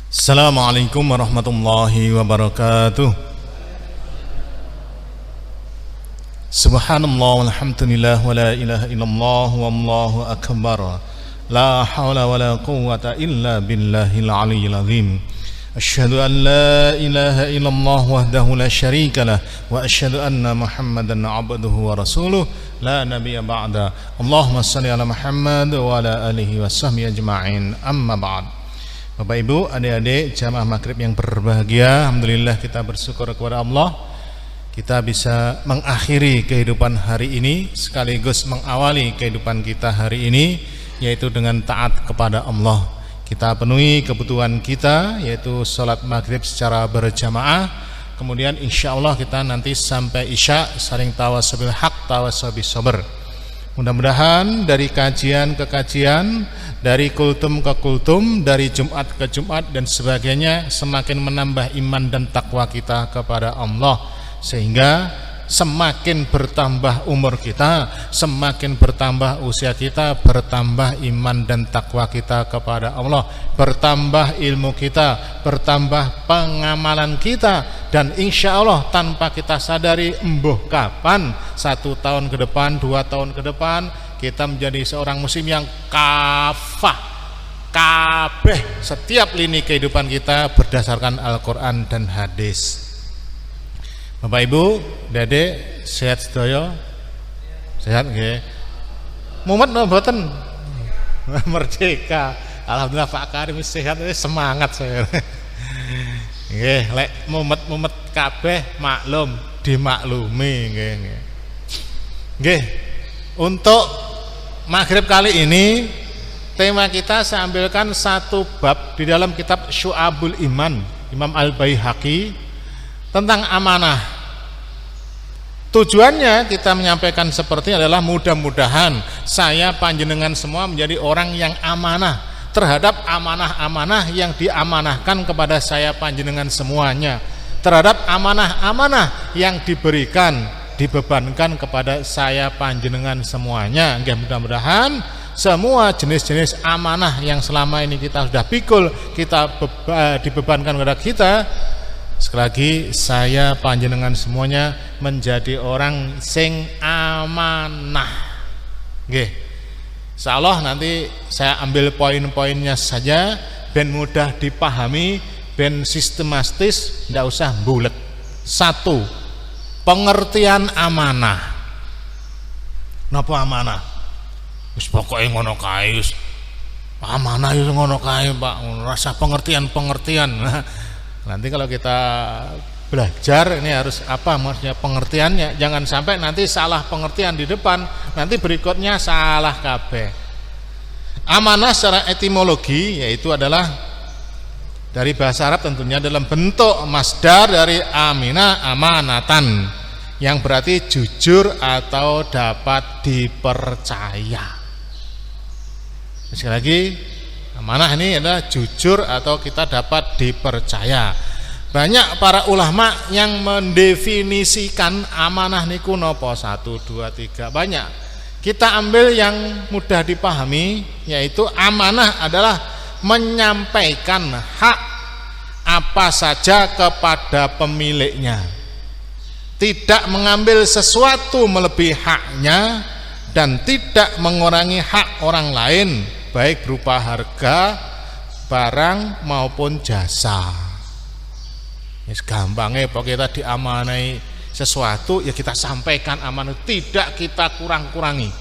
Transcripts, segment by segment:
Assalamualaikum warahmatullahi wabarakatuh. Subhanallah walhamdulillah wa la ilaha illallah wallahu akbar. La hawla wa la quwwata illa billahil aliyyil azim. Asyhadu an la ilaha illallah wahdahu la syarika lah wa asyhadu anna Muhammadan abduhu wa rasuluh la nabiyya ba'da. Allahumma shalli ala Muhammad wa ala alihi wa sahbihi ajma'in. Amma ba'd. Bapak Ibu, adik-adik jamaah maghrib yang berbahagia, alhamdulillah kita bersyukur kepada Allah kita bisa mengakhiri kehidupan hari ini sekaligus mengawali kehidupan kita hari ini, yaitu dengan taat kepada Allah. Kita penuhi kebutuhan kita, yaitu sholat maghrib secara berjamaah. Kemudian insya Allah kita nanti sampai isya saling tawasabil haq tawasabil sabr. Mudah-mudahan dari kajian ke kajian, dari kultum ke kultum, dari Jumat ke Jumat dan sebagainya semakin menambah iman dan takwa kita kepada Allah, sehingga semakin bertambah umur kita, semakin bertambah usia kita, bertambah iman dan takwa kita kepada Allah, bertambah ilmu kita, bertambah pengamalan kita, dan insya Allah tanpa kita sadari embuh kapan 1 tahun ke depan, 2 tahun ke depan kita menjadi seorang muslim yang kafah, kabeh setiap lini kehidupan kita berdasarkan Al-Quran dan hadis. Bapak Ibu, Dede, sehat sedaya? Sehat nggih. Mumet napa mboten? Merdeka. Alhamdulillah Pak Karim sehat, semangat saya. Nggih, lek mumet-mumet kabeh maklum, dimaklumi nggih. Nggih. Untuk maghrib kali ini tema kita saya ambilkan satu bab di dalam kitab Syu'abul Iman Imam Al-Baihaqi tentang amanah. Tujuannya kita menyampaikan seperti adalah mudah-mudahan saya panjenengan semua menjadi orang yang amanah terhadap amanah-amanah yang diamanahkan kepada saya panjenengan semuanya, terhadap amanah-amanah yang dibebankan kepada saya panjenengan semuanya. Mudah-mudahan semua jenis-jenis amanah yang selama ini kita sudah pikul, kita dibebankan kepada kita, sekali lagi saya panjenengan semuanya menjadi orang sing amanah. Nggih. Insyaallah nanti saya ambil poin-poinnya saja ben mudah dipahami, ben sistematis, tidak usah bulet. 1. Pengertian amanah. Napa amanah? Wis pokoke ngono kae wis. Amanah itu ngono kae, Pak. Rasa pengertian-pengertian. Nanti kalau kita belajar ini harus apa maksudnya pengertiannya, jangan sampai nanti salah pengertian di depan, nanti berikutnya salah kabeh. Amanah secara etimologi yaitu adalah dari bahasa Arab tentunya dalam bentuk masdar dari amina amanatan, yang berarti jujur atau dapat dipercaya. Sekali lagi, amanah ini adalah jujur atau kita dapat dipercaya. Banyak para ulama yang mendefinisikan amanah niku nopo 1, 2, 3 banyak. Kita ambil yang mudah dipahami, yaitu amanah adalah menyampaikan hak apa saja kepada pemiliknya, tidak mengambil sesuatu melebihi haknya, dan tidak mengurangi hak orang lain, baik berupa harga, barang maupun jasa. Yes, gampangnya pokoknya kita diamanai sesuatu ya kita sampaikan amanah, tidak kita kurang-kurangi,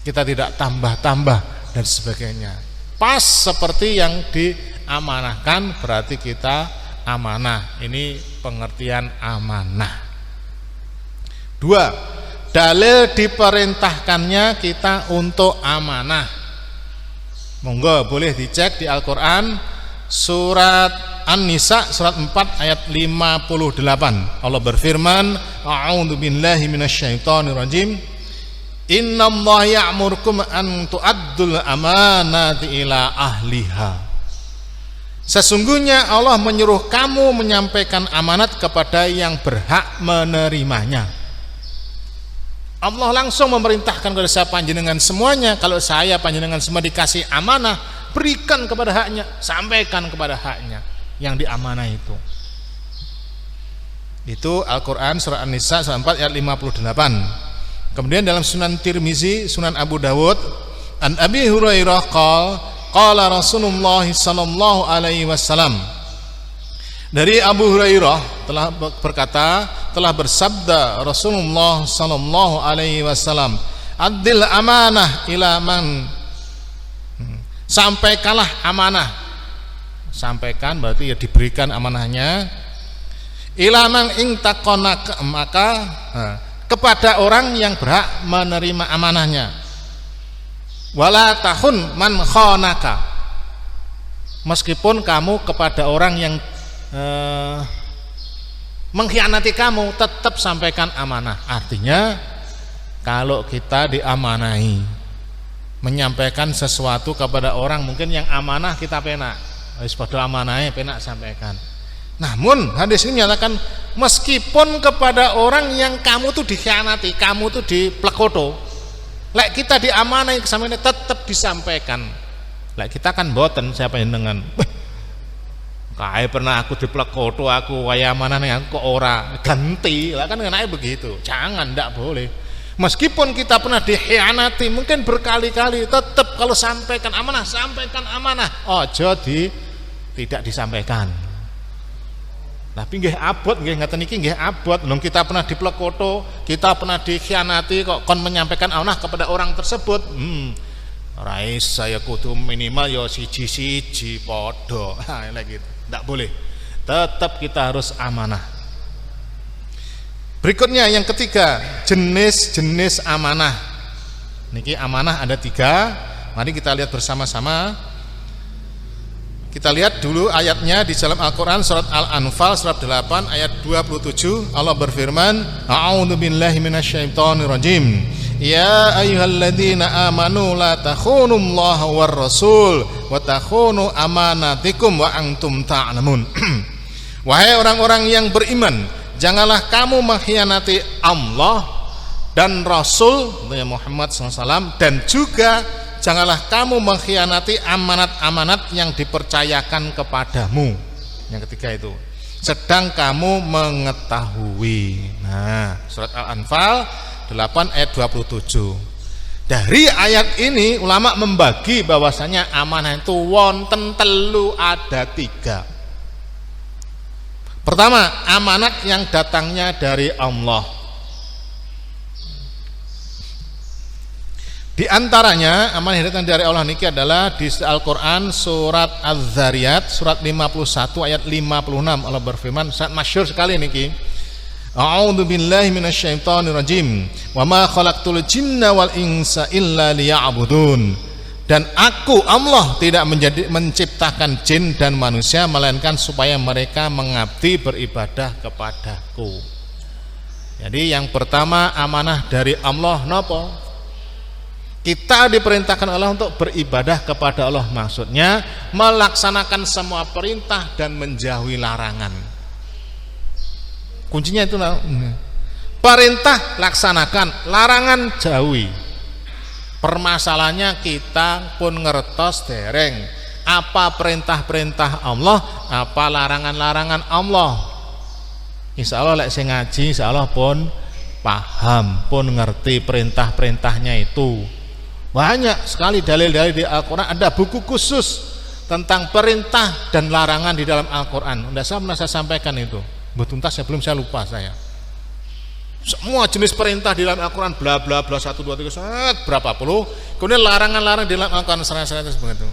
kita tidak tambah-tambah dan sebagainya. Pas seperti yang diamanahkan berarti kita amanah. Ini pengertian amanah. 2. Dalil diperintahkannya kita untuk amanah. Monggo boleh dicek di Al-Quran surat An-Nisa surat 4 ayat 58. Allah berfirman, a'udzu billahi minasyaitonir rajim. Innallaha ya'murukum an tu'addul amanati ila ahliha. Sesungguhnya Allah menyuruh kamu menyampaikan amanat kepada yang berhak menerimanya. Allah langsung memerintahkan kepada saya panjenengan semuanya, kalau saya panjenengan semua dikasih amanah, berikan kepada haknya, sampaikan kepada haknya yang diamanah itu. Itu Al-Quran surah An-Nisa surah 4 ayat 58. Kemudian dalam Sunan Tirmizi, Sunan Abu Dawud, An Abi Hurairah qala Rasulullah sallallahu alaihi wasallam, dari Abu Hurairah telah berkata, telah bersabda Rasulullah sallallahu alaihi wasallam, adil amanah ila man, sampaikanlah amanah, sampaikan berarti ya diberikan amanahnya, ila man intaqanak, maka kepada orang yang berhak menerima amanahnya, wala tahun man khonaka, meskipun kamu kepada orang yang mengkhianati kamu, tetap sampaikan amanah. Artinya kalau kita diamanahi menyampaikan sesuatu kepada orang mungkin yang amanah, kita penak wis padha amanahnya penak sampaikan. Namun hadis ini menyatakan meskipun kepada orang yang kamu tuh dikhianati, kamu tuh diplekoto, lek kita diamanahi kesampaian tetap disampaikan. Lek kita kan boten siapa yang dengan kae pernah aku diplekoto, aku kaya amanah ning aku kok ora ganti. Lah kan enake begitu. Jangan, ndak boleh. Meskipun kita pernah dikhianati mungkin berkali-kali, tetap kalau sampaikan amanah, sampaikan amanah. Ojo tidak disampaikan. Tapi nggih abot, nggih ngaten iki nggih abot. Lho kita pernah diplekoto, kita pernah dikhianati kok kon menyampaikan amanah kepada orang tersebut. Rais saya kudu minimal ya siji-siji padha. Ha lek gitu. Ndak boleh. Tetap kita harus amanah. Berikutnya yang ketiga, jenis-jenis amanah. Niki amanah ada 3. Mari kita lihat bersama-sama. Kita lihat dulu ayatnya di dalam Al-Quran surat Al-Anfal surat 8 ayat 27. Allah berfirman, a'udzu billahi minasyaitonir rajim. Ya ayyuhalladzina amanu la takhunullaha war rasul wa takhunu amanatikum wa antum ta'lamun. Wahai orang-orang yang beriman, janganlah kamu mengkhianati Allah dan Rasul Muhammad SAW, dan juga janganlah kamu mengkhianati amanat-amanat yang dipercayakan kepadamu. Yang ketiga itu, sedang kamu mengetahui. Nah, surat Al-Anfal 8 ayat 27. Dari ayat ini ulama membagi bahwasanya amanah itu wonten telu, ada 3. Pertama, amanat yang datangnya dari Allah. Di antaranya amanah yang datang dari Allah niki adalah di Al-Qur'an surat Az-Zariyat surat 51 ayat 56. Allah berfirman, sangat masyhur sekali niki. A'udzu billahi minasyaitonir rajim. Wa ma khalaqtul jinna wal insa illa liya'budun. Dan aku Allah tidak menciptakan jin dan manusia melainkan supaya mereka mengabdi beribadah kepadaku. Jadi yang pertama amanah dari Allah napa? Kita diperintahkan Allah untuk beribadah kepada Allah, maksudnya melaksanakan semua perintah dan menjauhi larangan. Kuncinya itu, perintah laksanakan, larangan jauhi. Permasalahannya kita pun ngertos dereng apa perintah-perintah Allah, apa larangan-larangan Allah. Insya Allah lek sing ngaji, insya Allah pun paham, pun ngerti perintah-perintahnya itu. Banyak sekali dalil-dalil di Al-Quran, ada buku khusus tentang perintah dan larangan di dalam Al-Quran. Sudah saya pernah saya sampaikan itu, betuntas sebelum saya lupa saya. Semua jenis perintah di dalam Al-Quran, bla bla bla 1 2 3 berapa puluh. Kemudian larangan-larangan di dalam Al-Quran serangan-serangan begitu.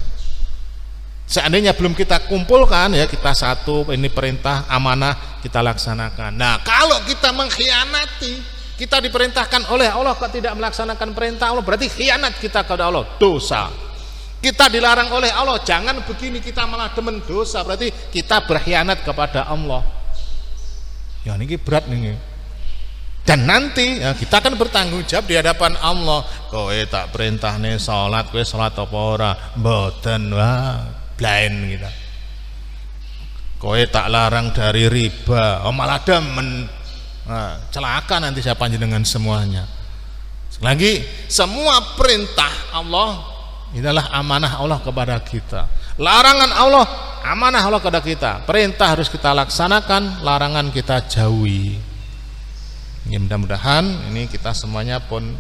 Seandainya belum kita kumpulkan ya, kita satu, ini perintah amanah kita laksanakan. Nah, kalau kita mengkhianati, kita diperintahkan oleh Allah kok tidak melaksanakan perintah Allah, berarti khianat kita kepada Allah, dosa. Kita dilarang oleh Allah jangan begini, kita malah demen, dosa, berarti kita berkhianat kepada Allah. Ya ini berat nih. Dan nanti ya, kita akan bertanggung jawab di hadapan Allah. Kowe tak perintah nih sholat, kowe sholat apa ora? Mboten, wah blind kita. Kowe tak larang dari riba, oh malah demen. Nah, celaka nanti saya panjenengan semuanya. Lagi semua perintah Allah adalah amanah Allah kepada kita. Larangan Allah, amanah Allah kepada kita. Perintah harus kita laksanakan, larangan kita jauhi. Ya, mudah-mudahan ini kita semuanya pun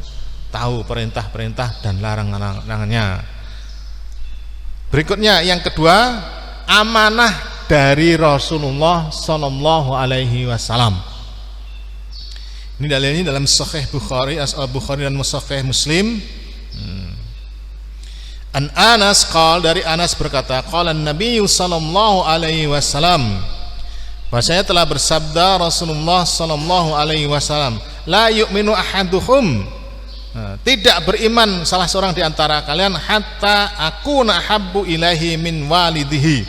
tahu perintah-perintah dan larangan-larangannya. Berikutnya yang kedua, amanah dari Rasulullah Sallallahu Alaihi Wasallam. Ini dalilnya dalam Sahih Bukhari, Bukhari dan Sahih Muslim. An Anas qala, dari Anas berkata, qala Nabi sallallahu alaihi wasallam, bahwasanya telah bersabda Rasulullah sallallahu alaihi wasallam, la yu'minu ahaduhum, tidak beriman salah seorang di antara kalian, hatta akuna habbu ilaihi min walidihi,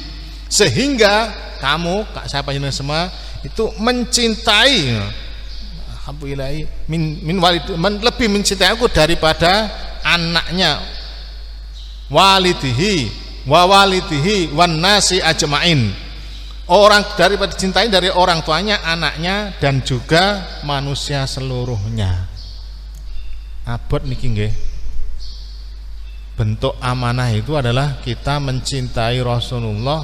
sehingga kamu, saya panjenengan semua itu mencintai, habbu ilaihi min walid, lebih mencintai aku daripada anaknya, walidihi wa walidihi wan nasi ajmain, orang daripada dicintai dari orang tuanya, anaknya, dan juga manusia seluruhnya. Abot niki nggih, bentuk amanah itu adalah kita mencintai Rasulullah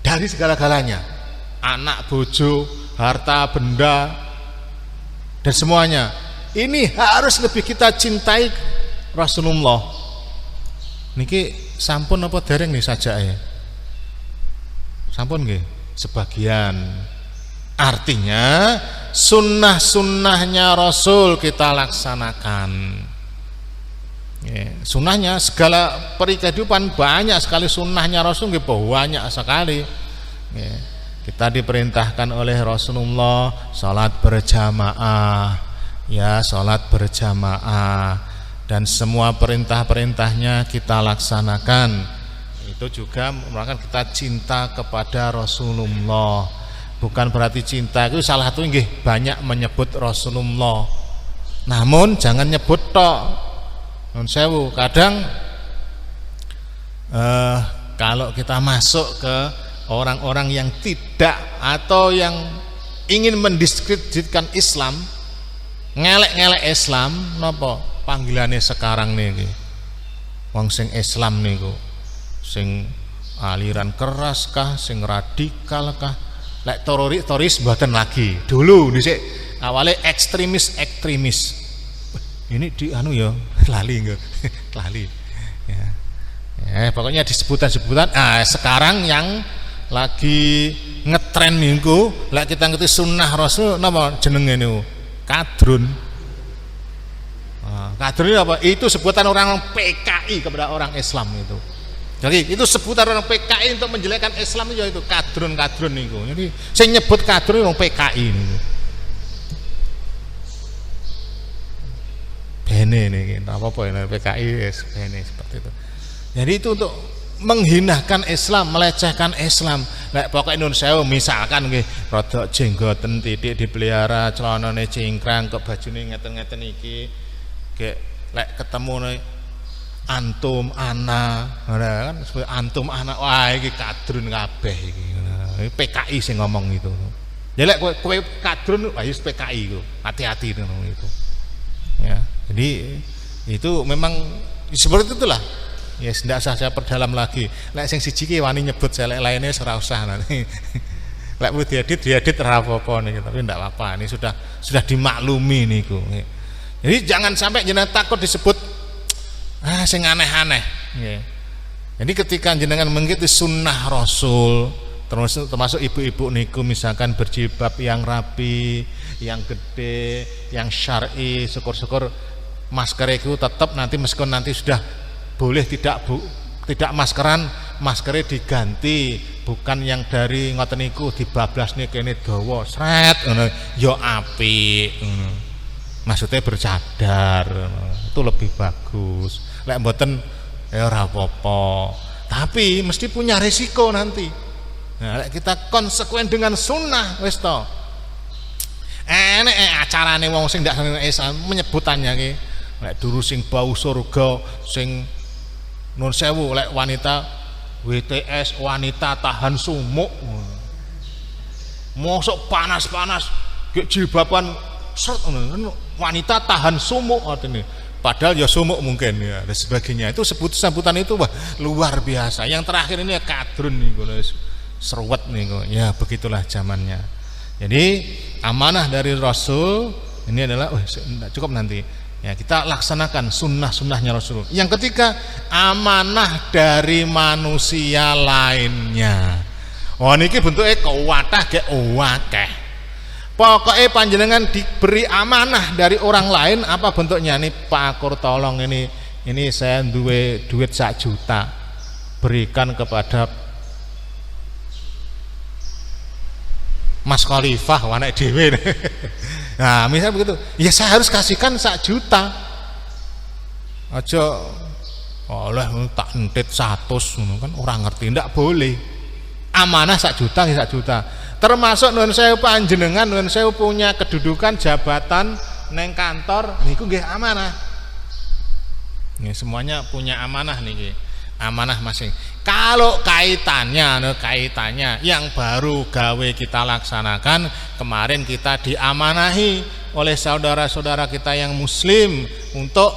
dari segala-galanya, anak, bojo, harta benda, dan semuanya. Ini harus lebih kita cintai Rasulullah. Niki sampun apa dereng nih saja ya? Sampun nggih sebagian. Artinya sunnah-sunnahnya Rasul kita laksanakan. Ya, sunnahnya segala perikehidupan banyak sekali sunnahnya Rasul, nggih banyak sekali. Ya, kita diperintahkan oleh Rasulullah salat berjamaah, ya salat berjamaah. Dan semua perintah-perintahnya kita laksanakan. Itu juga merupakan kita cinta kepada Rasulullah. Bukan berarti cinta itu salah satu nggih banyak menyebut Rasulullah. Namun jangan nyebut tok. Nun sewu, kadang kalau kita masuk ke orang-orang yang tidak atau yang ingin mendiskreditkan Islam, ngelek-ngelek Islam, napa? Panggilannya sekarang nih, wong sing Islam niku, sing aliran keras kah, sing radikal kah, lek teroris mboten lagi. Dulu dhisik awalnya ekstremis. Ini di anu ya, lali enggak, lali. Ya, pokoknya disebutan. Sekarang yang lagi ngetren niku, lek kita ngerti sunnah Rasul, napa jenenge niku? Kadrun. Kadrun itu apa? Itu sebutan orang PKI kepada orang Islam itu. Jadi itu sebutan orang PKI untuk menjelekkan Islam itu kadrun itu. Jadi saya nyebut kadrun orang PKI ini. Bene nih, apa ya PKI bene seperti itu. Jadi itu untuk menghinakan Islam, melecehkan Islam. Lek pokok Indonesia misalkan nggih rada jenggoten titik dipelihara, celanane cingkrang, kok bajune ngeten-ngeten iki. Kayak lek ketemu nih antum anak, kan antum anak, wah iki kadrun kabeh iki. PKI sing ngomong itu. Ya lek kowe kadrun, wah wis PKI itu. Hati-hati ngono itu. Ya, jadi itu memang seperti itulah. Ya tidak usah saya perdalam lagi. Lek sing siji ki wani nyebut selek lainnya ora usah nanti. Lek mau diedit ora apa-apa niki, tapi ndak apa-apa. Ini sudah dimaklumi niku. Jadi jangan sampai jenengan takut disebut sing aneh-aneh. Jadi ketika jenengan mengikuti sunnah Rasul, termasuk ibu-ibu niku misalkan berjilbab yang rapi, yang gede, yang syar'i, syukur-syukur masker itu tetap nanti meskipun nanti sudah boleh tidak maskeran, maskernya diganti, bukan yang dari ngoten niku dibablas nih kene dawa sret ngono ya apik. Maksudnya bercadar itu lebih bagus. Lek mboten ya ora apa-apa, tapi mesti punya resiko nanti. Nah, lek kita konsekuen dengan sunnah wis to. Acarane wong sing ndak seneng Islam menyebutannya ki lek duru sing bau surga, sing nun sewu lek wanita WTS, wanita tahan sumuk. Mosok panas-panas gek jilbaban wanita tahan sumuk artinya padahal ya sumuk mungkin ya dan sebagainya. Itu sebutan itu wah luar biasa. Yang terakhir ini ya kadrun nih, seruat nih kok. Ya begitulah zamannya. Jadi amanah dari Rasul ini adalah cukup nanti. Ya kita laksanakan sunnah-sunnahnya Rasul. Yang ketiga, amanah dari manusia lainnya. Oh niki bentuknya kuwatah ge akeh. Pokoknya panjenengan diberi amanah dari orang lain, apa bentuknya nih Pak Akur tolong ini saya duit 1 juta berikan kepada Mas Khalifah wanek dhewe. Nah, misalnya begitu. Ya saya harus kasihkan 1 juta. Aja oleh tak entit 100 kan orang ngerti ndak boleh. Amanah 1 juta ya 1 juta. Termasuk nuwun sewu panjenengan nuwun sewu punya kedudukan jabatan neng kantor niku nggih amanah. Ini semuanya punya amanah niki. Amanah masing. Kalau kaitannya yang baru gawe kita laksanakan, kemarin kita diamanahi oleh saudara-saudara kita yang muslim untuk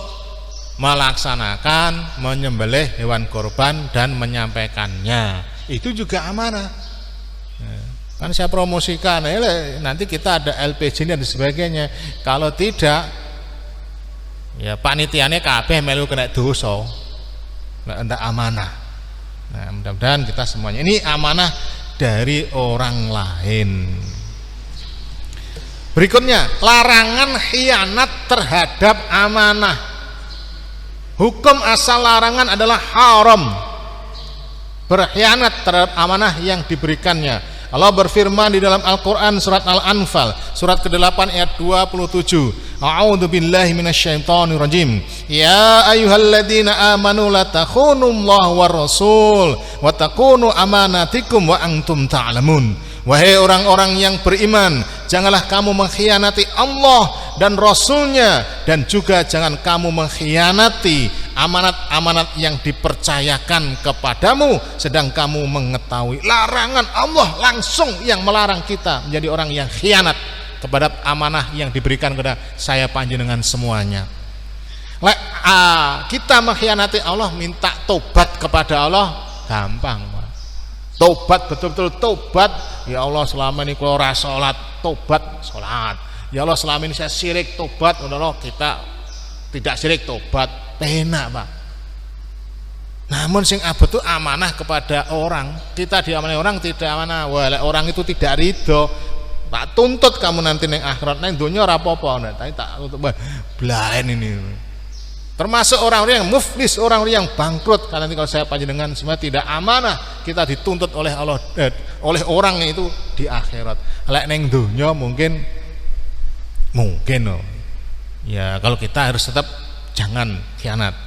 melaksanakan menyembelih hewan kurban dan menyampaikannya. Itu juga amanah. Kan saya promosikan nanti kita ada LPG dan sebagainya. Kalau tidak ya panitiane kabeh melu kena dosa. Ndak amanah. Nah, mudah-mudahan kita semuanya ini amanah dari orang lain. Berikutnya, larangan khianat terhadap amanah. Hukum asal larangan adalah haram. Berkhianat terhadap amanah yang diberikannya. Allah berfirman di dalam Al-Quran surat Al-Anfal surat ke-8 ayat 27. A'udzu billahi minasyaitonir rajim. Ya ayyuhalladzina amanu la takhunullaha war rasul wa takunu amanatikum wa antum ta'lamun. Wahai orang-orang yang beriman, janganlah kamu mengkhianati Allah dan Rasulnya, dan juga jangan kamu mengkhianati amanat-amanat yang dipercayakan kepadamu sedang kamu mengetahui. Larangan Allah langsung yang melarang kita menjadi orang yang khianat kepada amanah yang diberikan kepada saya panjenengan semuanya. Kita mengkhianati Allah, minta tobat kepada Allah gampang. Tobat betul-betul tobat. Ya Allah selama ini kalau ora salat, tobat salat. Ya Allah selama ini saya syirik, tobat. Allah kita tidak syirik, tobat. Penak Pak. Namun sing abot itu amanah kepada orang. Kita diamanai orang tidak amanah. Wah, orang itu tidak ridho, tak tuntut kamu nanti neng akhirat, neng dunia ora apa-apa. Tapi tak untuk belain ini. Termasuk orang-orang yang muflis, orang-orang yang bangkrut. Karena nanti kalau saya panjenengan semua tidak amanah, kita dituntut oleh Allah, oleh orang itu di akhirat. Lek neng dunia mungkin ya kalau kita harus tetap jangan khianat.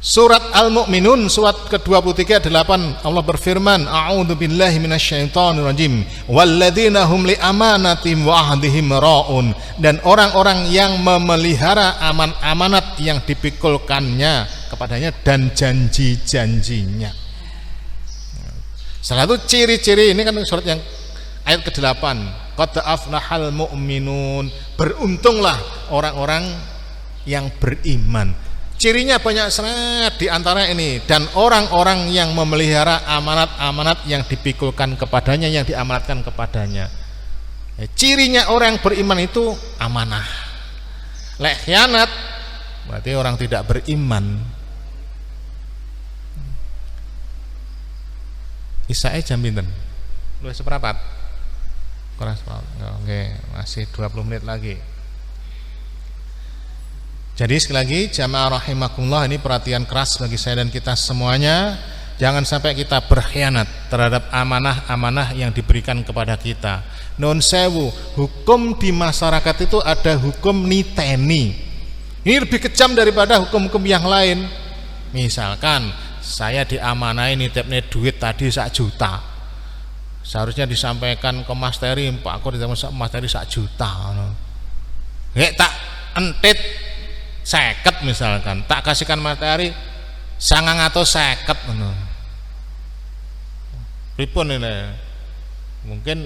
Surat Al-Mu'minun surat ke-23 8 Allah berfirman, A'udzu billahi minasyaitonir rajim. Walladzina hum li amanatihim wa ahdihim ra'un, dan orang-orang yang memelihara amanat yang dipikulkannya kepadanya dan janji-janjinya. Salah satu ciri-ciri ini kan surat yang ayat ke-8. Qad aflahal mu'minun, beruntunglah orang-orang yang beriman. Cirinya banyak sangat di antara ini, dan orang-orang yang memelihara amanat-amanat yang dipikulkan kepadanya, yang diamanatkan kepadanya. Cirinya orang beriman itu amanah. Lek khianat berarti orang tidak beriman. Isae jam pinten? Lu seperempat. Kurang seperempat. Oke, masih 20 menit lagi. Jadi sekali lagi jamaah rahimakumullah, ini perhatian keras bagi saya dan kita semuanya. Jangan sampai kita berkhianat terhadap amanah-amanah yang diberikan kepada kita. Non sewu, hukum di masyarakat itu ada hukum niteni. Ini lebih kejam daripada hukum-hukum yang lain. Misalkan saya diamanai nitipnya duit tadi 1 juta, seharusnya disampaikan ke Mas Teri, Pak aku ditanya Mas Teri 1 juta. Tak entit 50 misalkan, tak kasihkan materi 950 ngono. Pripun ini? Mungkin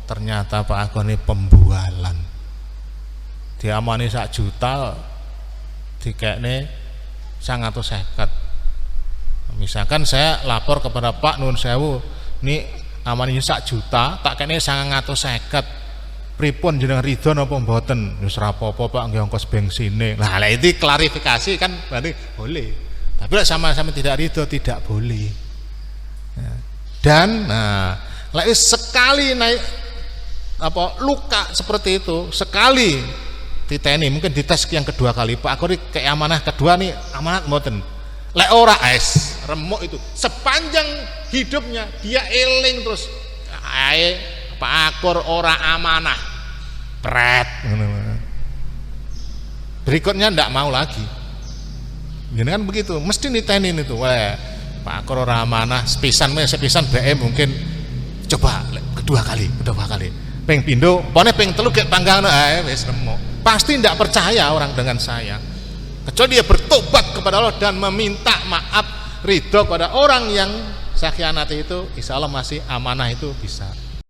ternyata Pak Agung ini pembualan. diamani 1 juta dikekne 950. Misalkan saya lapor kepada Pak Nun Sewu, ini amani 1 juta tak kene 950, pripun jenengan ridho napa mboten? Wis ora apa-apa Pak, nggih ongkos bensine. Lah itu klarifikasi kan berarti boleh. Tapi lek sama-sama tidak ridho tidak boleh. Dan lek sekali naik apa luka seperti itu, sekali diteni, mungkin dites yang kedua kali, Pak aku kayak amanah kedua nih, amanat mboten. Lek ora es remuk itu sepanjang hidupnya dia eling terus ae Pak Akur ora amanah pret, berikutnya ndak mau lagi. Jadi kan begitu, mesti ditenin itu. Wah Pak Akur ora amanah, sepisan BM mungkin coba kedua kali, peng pindo, pokoknya peng telu kayak panggang wis remuk. Pasti tidak percaya orang dengan saya, kecuali dia bertobat kepada Allah dan meminta maaf, ridho kepada orang yang saya khianati itu, insya Allah masih amanah itu bisa.